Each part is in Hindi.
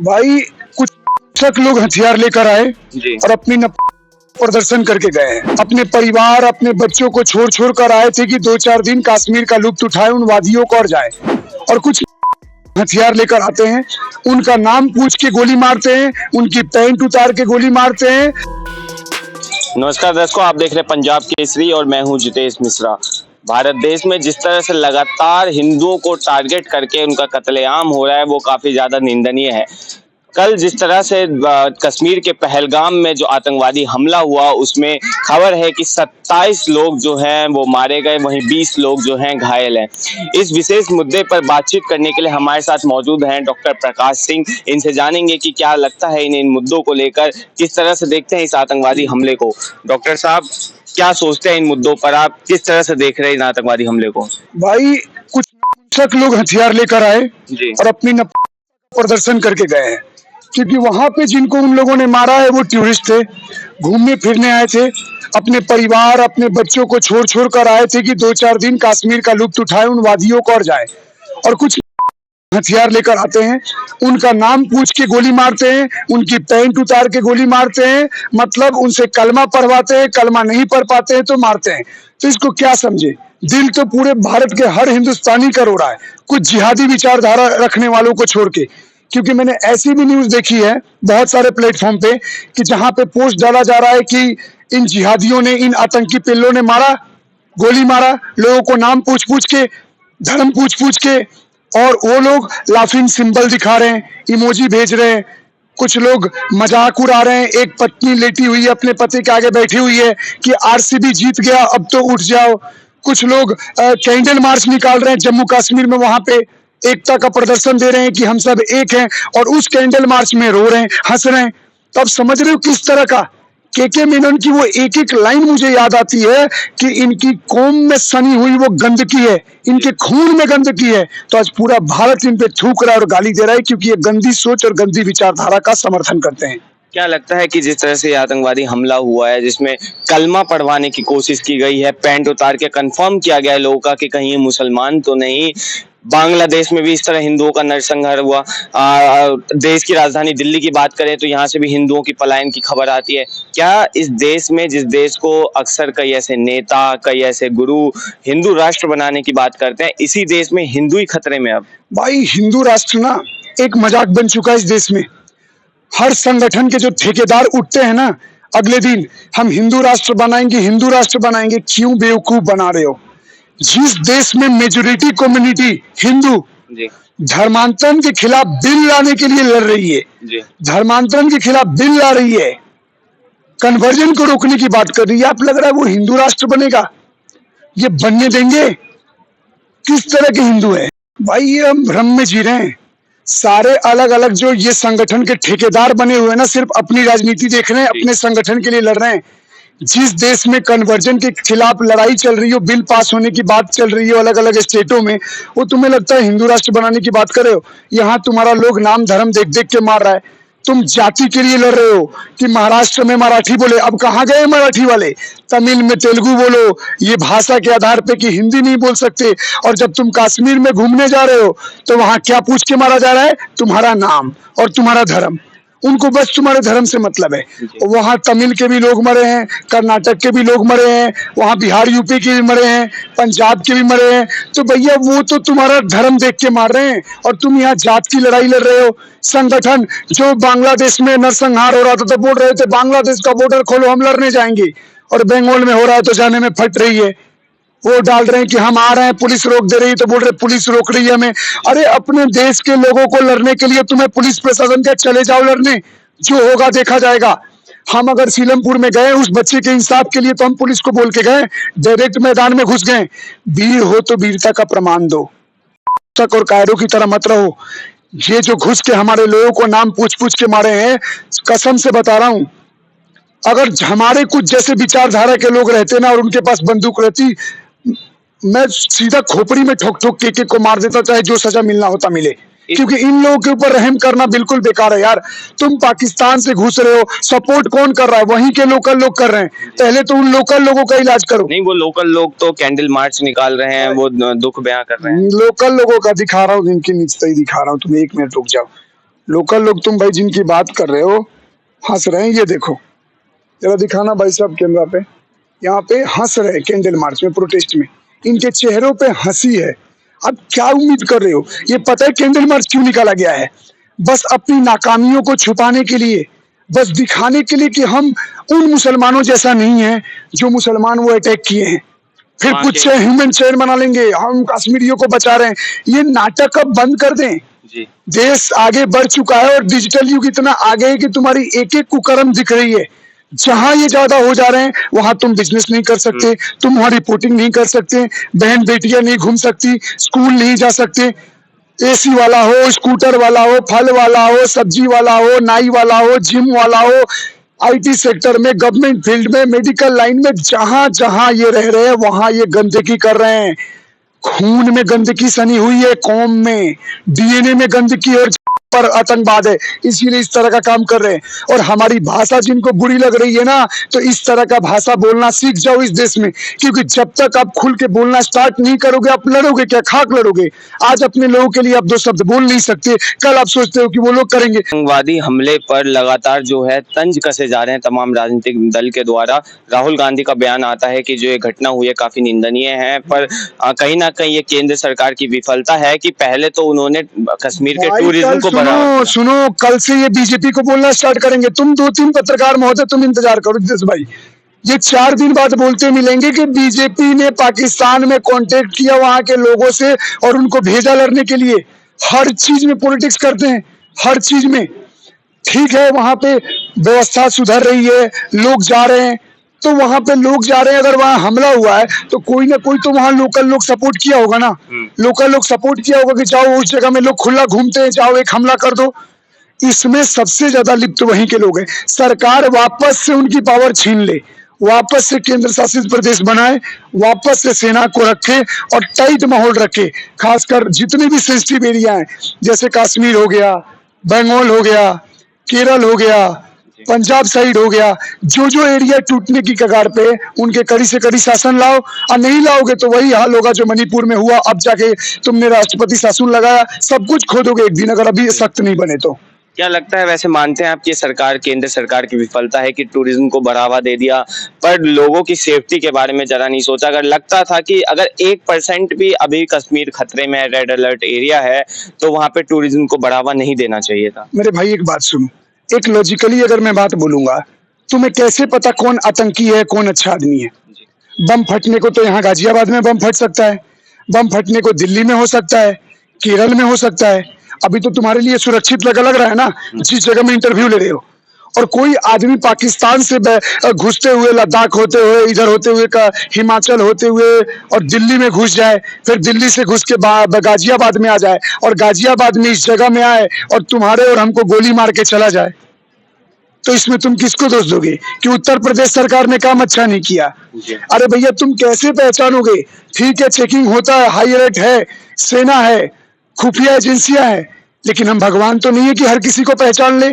भाई कुछ शक लोग हथियार लेकर आए जी। और अपनी प्रदर्शन करके गए हैं। अपने परिवार अपने बच्चों को छोड़ छोड़ कर आए थे कि 2-4 दिन कश्मीर का लुत्फ उठाए उन वादियों को और जाए। और कुछ हथियार लेकर आते हैं, उनका नाम पूछ के गोली मारते हैं, उनकी पैंट उतार के गोली मारते हैं। नमस्कार दर्शकों, आप देख रहे हैं पंजाब केसरी और मैं हूं जितेश मिश्रा। भारत देश में जिस तरह से लगातार हिंदुओं को टारगेट करके उनका कत्लेआम हो रहा है वो काफी ज्यादा निंदनीय है। कल जिस तरह से कश्मीर के पहलगाम में जो आतंकवादी हमला हुआ उसमें खबर है कि 27 लोग जो हैं वो मारे गए, वहीं 20 लोग जो हैं घायल हैं। इस विशेष मुद्दे पर बातचीत करने के लिए हमारे साथ मौजूद हैं डॉक्टर प्रकाश सिंह। इनसे जानेंगे कि क्या लगता है इन मुद्दों को लेकर, किस तरह से देखते हैं इस आतंकवादी हमले को। डॉक्टर साहब, क्या सोचते हैं इन मुद्दों पर, आप किस तरह से देख रहे हैं इन आतंकवादी हमले को? भाई कुछ शक लोग हथियार लेकर आए जी। और अपनी प्रदर्शन करके गए हैं, क्योंकि वहां पे जिनको उन लोगों ने मारा है वो टूरिस्ट थे, घूमने फिरने आए थे, अपने परिवार अपने बच्चों को छोड़ छोड़ कर आए थे कि 2-4 दिन कश्मीर का लुत्फ उठाए उन वादियों को और जाए। और कुछ हथियार लेकर आते हैं, उनका नाम पूछ के गोली मारते हैं, उनकी पैंट उतार के गोली मारते हैं, मतलब उनसे कलमा पढ़वाते हैं, कलमा नहीं पढ़ पाते हैं तो मारते हैं। तो इसको क्या समझे? दिल तो पूरे भारत के हर हिंदुस्तानी का रो रहा है, कुछ जिहादी विचारधारा रखने वालों को छोड़ के। क्योंकि मैंने ऐसी भी न्यूज देखी है बहुत सारे प्लेटफॉर्म पे कि जहां पे पोस्ट डाला जा रहा है कि इन जिहादियों ने, इन आतंकी पिल्लों ने मारा, गोली मारा, लोगों को नाम पूछ पूछ के, धर्म पूछ पूछ के, और वो लोग लाफिंग सिंबल दिखा रहे हैं, इमोजी भेज रहे हैं, कुछ लोग मजाक उड़ा रहे हैं। एक पत्नी लेटी हुई है, अपने पति के आगे बैठी हुई है कि आरसीबी जीत गया अब तो उठ जाओ। कुछ लोग कैंडल मार्च निकाल रहे हैं जम्मू कश्मीर में, वहां पे एकता का प्रदर्शन दे रहे हैं कि हम सब एक हैं, और उस कैंडल मार्च में रो रहे हैं, हंस रहे हैं। तो अब समझ रहे हो किस तरह का के मेनन की वो एक एक लाइन मुझे याद आती है कि इनकी कौम में सनी हुई वो गंदगी है, इनके खून में गंदगी है। तो आज पूरा भारत इन पे थूक रहा है और गाली दे रहा है, क्योंकि ये गंदी सोच और गंदी विचारधारा का समर्थन करते हैं। क्या लगता है कि जिस तरह से आतंकवादी हमला हुआ है जिसमें कलमा पढ़वाने की कोशिश की गई है, पैंट उतार के कंफर्म किया गया है लोगों का कि कहीं ये मुसलमान तो नहीं, बांग्लादेश में भी इस तरह हिंदुओं का नरसंहार हुआ, देश की राजधानी दिल्ली की बात करें तो यहाँ से भी हिंदुओं की पलायन की खबर आती है। क्या इस देश में, जिस देश को अक्सर कई ऐसे नेता, कई ऐसे गुरु हिंदू राष्ट्र बनाने की बात करते हैं, इसी देश में हिंदू ही खतरे में? अब भाई हिंदू राष्ट्र ना एक मजाक बन चुका है इस देश में। हर संगठन के जो ठेकेदार उठते हैं ना, अगले दिन हम हिंदू राष्ट्र बनाएंगे, हिंदू राष्ट्र बनाएंगे। क्यों बेवकूफ बना रहे हो? जिस देश में मेजोरिटी कम्युनिटी हिंदू जी। धर्मांतरण के खिलाफ बिल लाने के लिए लड़ रही है, जी। धर्मांतरण के खिलाफ बिल ला रही है, कन्वर्जन को रोकने की बात कर रही है, आप लग रहा है वो हिंदू राष्ट्र बनेगा? ये बनने देंगे? किस तरह के हिंदू है भाई? ये हम भ्रम में जी रहे हैं। सारे अलग अलग जो ये संगठन के ठेकेदार बने हुए हैं ना, सिर्फ अपनी राजनीति देख रहे हैं, अपने संगठन के लिए लड़ रहे हैं। जिस देश में कन्वर्जन के खिलाफ लड़ाई चल रही हो, बिल पास होने की बात चल रही हो अलग अलग स्टेटों में, वो तुम्हें लगता है हिंदू राष्ट्र बनाने की बात कर रहे हो? यहाँ तुम्हारा लोग नाम धर्म देख देख के मार रहा है। तुम जाति के लिए लड़ रहे हो कि महाराष्ट्र में मराठी बोले, अब कहाँ गए मराठी वाले? तमिल में तेलुगु बोलो, ये भाषा के आधार पे कि हिंदी नहीं बोल सकते। और जब तुम कश्मीर में घूमने जा रहे हो तो वहां क्या पूछ के मारा जा रहा है? तुम्हारा नाम और तुम्हारा धर्म। उनको बस तुम्हारे धर्म से मतलब है। वहां तमिल के भी लोग मरे हैं, कर्नाटक के भी लोग मरे हैं, वहां बिहार यूपी के भी मरे हैं, पंजाब के भी मरे हैं। तो भैया वो तो तुम्हारा धर्म देख के मार रहे हैं, और तुम यहाँ जात की लड़ाई लड़ रहे हो। संगठन जो बांग्लादेश में नरसंहार हो रहा था तो बोल रहे थे बांग्लादेश का बॉर्डर खोलो, हम लड़ने जाएंगे, और बंगाल में हो रहा है तो जाने में फट रही है। वो डाल रहे हैं कि हम आ रहे हैं, पुलिस रोक दे रही है, तो बोल रहे पुलिस रोक रही है हमें। अरे अपने देश के लोगों को लड़ने के लिए तुम्हें पुलिस प्रशासन क्या, चले जाओ लड़ने, जो होगा देखा जाएगा। हम अगर सीलमपुर में गए उस बच्चे के इंसाफ के लिए तो हम पुलिस को बोल के गए, डायरेक्ट मैदान में घुस गए। वीर हो तो वीरता का प्रमाण दो, तक और कायरों की तरह मत रहो। ये जो घुस के हमारे लोगों को नाम पूछ पूछ के मारे हैं, कसम से बता रहा हूं, अगर हमारे कुछ जैसे विचारधारा के लोग रहते ना और उनके पास बंदूक रहती, मैं सीधा खोपड़ी में ठोक ठोक के को मार देता, चाहे जो सजा मिलना होता मिले। क्योंकि इन लोगों के ऊपर रहम करना बिल्कुल बेकार है यार। तुम पाकिस्तान से घुस रहे हो, सपोर्ट कौन कर रहा है? वहीं के लोकल लोग कर रहे हैं। पहले तो उन लोकल लोगों का इलाज करो। नहीं, वो लोकल लोग तो कैंडल मार्च निकाल रहे हैं, वो दुख बयां कर रहे हैं। लोकल लोगों का दिखा रहा हूँ, इनकी नीचता ही दिखा रहा हूँ। तुम एक मिनट रुक जाओ। लोकल लोग तुम भाई जिनकी बात कर रहे हो हंस रहे हैं, ये देखो जरा दिखाना भाई साहब कैमरा पे, यहाँ पे हंस रहे हैं कैंडल मार्च में, प्रोटेस्ट में, इनके चेहरों पे हंसी है। अब क्या उम्मीद कर रहे हो? ये पता है कैंडल मार्च क्यों निकाला गया है? बस अपनी नाकामियों को छुपाने के लिए, बस दिखाने के लिए कि हम उन मुसलमानों जैसा नहीं है जो मुसलमान वो अटैक किए हैं। फिर वहाँ कुछ के ह्यूमन चेयर बना लेंगे, हम कश्मीरियों को बचा रहे हैं। ये नाटक अब बंद कर दें। जी देश आगे बढ़ चुका है और डिजिटल युग इतना आगे है कि तुम्हारी एक एक कुकर्म दिख रही है। जहां ये ज्यादा हो जा रहे हैं वहां तुम बिजनेस नहीं कर सकते, तुम वहां रिपोर्टिंग नहीं कर सकते, बहन बेटियां नहीं घूम सकती, स्कूल नहीं जा सकते। एसी वाला हो, स्कूटर वाला हो, फल वाला हो, सब्जी वाला हो, नाई वाला हो, जिम वाला हो, आईटी सेक्टर में, गवर्नमेंट फील्ड में, मेडिकल लाइन में, जहां जहां ये रह रहे हैं वहां ये गंदगी कर रहे हैं। खून में गंदगी सनी हुई है, कौम में डीएनए में गंदगी और पर आतंकवाद है, इसीलिए इस तरह का काम कर रहे हैं। और हमारी भाषा जिनको बुरी लग रही है ना, तो इस तरह का भाषा बोलना सीख जाओ इस देश में, क्योंकि जब तक आप खुल के बोलना स्टार्ट नहीं करोगे आप लड़ोगे क्या? खाक लड़ोगे। आज अपने लोगों के लिए आप दो शब्द बोल नहीं सकते, कल आप सोचते हो कि वो लोग करेंगे। आतंकवादी हमले पर लगातार जो है तंज कसे जा रहे हैं तमाम राजनीतिक दल के द्वारा। राहुल गांधी का बयान आता है कि जो ये घटना हुई है काफी निंदनीय है, पर कहीं ना कहीं ये केंद्र सरकार की विफलता है कि पहले तो उन्होंने कश्मीर के भाई टूरिज्म कल को बढ़ावा सुनो दिया। सुनो, कल से ये बीजेपी को बोलना स्टार्ट करेंगे। तुम दो तीन पत्रकार महोदय तुम इंतजार करो जितेश भाई, ये 4 दिन बाद बोलते मिलेंगे कि बीजेपी ने पाकिस्तान में कांटेक्ट किया वहां के लोगों से और उनको भेजा लड़ने के लिए। हर चीज में पॉलिटिक्स करते हैं, हर चीज में। ठीक है, वहां पे व्यवस्था सुधर रही है, लोग जा रहे हैं, तो वहां पे लोग जा रहे हैं, अगर वहां हमला हुआ है तो कोई ना कोई तो वहां लोकल लोग सपोर्ट किया होगा ना। लोकल लोग सपोर्ट किया होगा कि जाओ उस जगह में लोग खुला घूमते हैं, जाओ एक हमला कर दो। इसमें सबसे ज्यादा लिप्त वहीं के लोग हैं। सरकार वापस से उनकी पावर छीन ले, वापस से केंद्र शासित प्रदेश बनाए, वापस से सेना को रखे और टाइट माहौल रखे। खासकर जितने भी सेंसिटिव एरिया हैं, जैसे कश्मीर हो गया, बंगाल हो गया, केरल हो गया, पंजाब साइड हो गया, जो जो एरिया टूटने की कगार पे, उनके कड़ी से कड़ी शासन लाओ। और नहीं लाओगे तो वही हाल होगा जो मणिपुर में हुआ। अब जाके तुमने राष्ट्रपति शासन लगाया, सब कुछ खोदोगे एक दिन अगर अभी सख्त नहीं बने तो। क्या लगता है, वैसे मानते हैं आप कि सरकार केंद्र सरकार की विफलता है कि टूरिज्म को बढ़ावा दे दिया पर लोगों की सेफ्टी के बारे में जरा नहीं सोचा? अगर लगता था कि अगर 1% भी अभी कश्मीर खतरे में है, रेड अलर्ट एरिया है, तो वहां पे टूरिज्म को बढ़ावा नहीं देना चाहिए था। मेरे भाई एक बात सुनो, एक लॉजिकली अगर मैं बात बोलूंगा, तुम्हें कैसे पता कौन आतंकी है कौन अच्छा आदमी है? बम फटने को तो यहाँ गाजियाबाद में बम फट सकता है, बम फटने को दिल्ली में हो सकता है, केरल में हो सकता है। अभी तो तुम्हारे लिए सुरक्षित लग रहा है ना जिस जगह में इंटरव्यू ले रहे हो। और कोई आदमी पाकिस्तान से घुसते हुए, लद्दाख होते हुए, इधर होते हुए का हिमाचल होते हुए और दिल्ली में घुस जाए, फिर दिल्ली से घुस के गाजियाबाद में आ जाए और गाजियाबाद में इस जगह में आए और तुम्हारे और हमको गोली मार के चला जाए, तो इसमें तुम किसको दोष दोगे कि उत्तर प्रदेश सरकार ने काम अच्छा नहीं किया? अरे भैया तुम कैसे पहचानोगे? ठीक है, चेकिंग होता है, हाई अलर्ट है, सेना है, खुफिया एजेंसियां है, लेकिन हम भगवान तो नहीं है कि हर किसी को पहचान ले।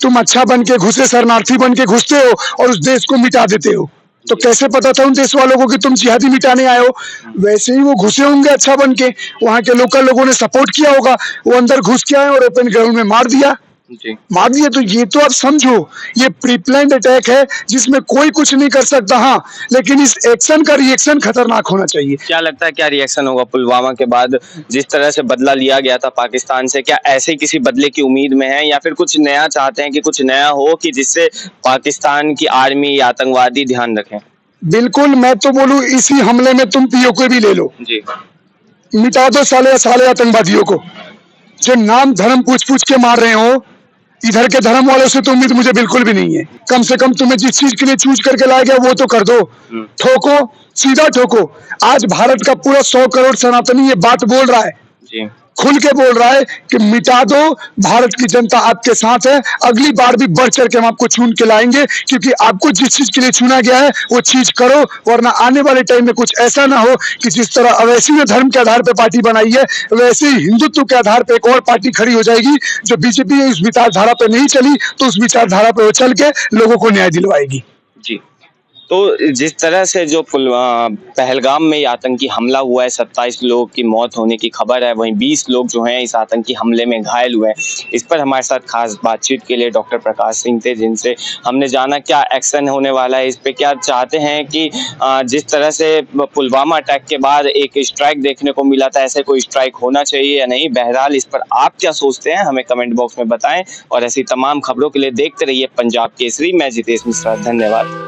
तुम अच्छा बन के घुसे, शरणार्थी बन के घुसते हो और उस देश को मिटा देते हो, तो कैसे पता था उन देश वालों को कि तुम जिहादी मिटाने आए हो? वैसे ही वो घुसे होंगे अच्छा बन के, वहां के लोकल लोगों ने सपोर्ट किया होगा, वो अंदर घुस के आए और ओपन ग्राउंड में मार दिया। तो ये तो आप समझो, ये प्रीप्लान्ड अटैक है जिसमें कोई कुछ नहीं कर सकता। हाँ, लेकिन इस एक्शन का रिएक्शन खतरनाक होना चाहिए। क्या लगता है क्या रिएक्शन होगा पुलवामा के बाद? जिस तरह से बदला लिया गया था पाकिस्तान से, क्या ऐसे किसी बदले की उम्मीद में है या फिर कुछ नया चाहते हैं कि कुछ नया हो कि जिससे पाकिस्तान की आर्मी या आतंकवादी ध्यान रखें? बिल्कुल, मैं तो बोलूं इसी हमले में तुम पीओके भी ले लो जी, मिटा दो साले आतंकवादियों को जो नाम धर्म पूछ पूछ के मार रहे हो। इधर के धर्म वालों से तो उम्मीद मुझे बिल्कुल भी नहीं है। कम से कम तुम्हें जिस चीज के लिए चूज करके लाया गया वो तो कर दो, ठोको, सीधा ठोको। आज भारत का पूरा 100 करोड़ सनातनी ये बात बोल रहा है, जी, खुल के बोल रहा है कि मिटा दो, भारत की जनता आपके साथ है, अगली बार भी बढ़ चढ़ के हम आपको चुन के लाएंगे, क्योंकि आपको जिस चीज के लिए चुना गया है वो चीज करो, वरना आने वाले टाइम में कुछ ऐसा ना हो कि जिस तरह अवैसी ने धर्म के आधार पर पार्टी बनाई है, वैसे ही हिंदुत्व के आधार पर एक और पार्टी खड़ी हो जाएगी जो बीजेपी इस विचारधारा पर नहीं चली तो उस विचारधारा पर वो चल के लोगों को न्याय दिलवाएगी। जी। तो जिस तरह से जो पहलगाम में ये आतंकी हमला हुआ है, 27 लोगों की मौत होने की खबर है, वहीं 20 लोग जो हैं इस आतंकी हमले में घायल हुए हैं। इस पर हमारे साथ खास बातचीत के लिए डॉक्टर प्रकाश सिंह थे, जिनसे हमने जाना क्या एक्शन होने वाला है, इस पे क्या चाहते हैं कि जिस तरह से पुलवामा अटैक के बाद एक स्ट्राइक देखने को मिला था, ऐसे कोई स्ट्राइक होना चाहिए या नहीं। बहरहाल इस पर आप क्या सोचते हैं हमें कमेंट बॉक्स में बताएं, और ऐसी तमाम खबरों के लिए देखते रहिए पंजाब केसरी। मैं जितेश मिश्रा, धन्यवाद।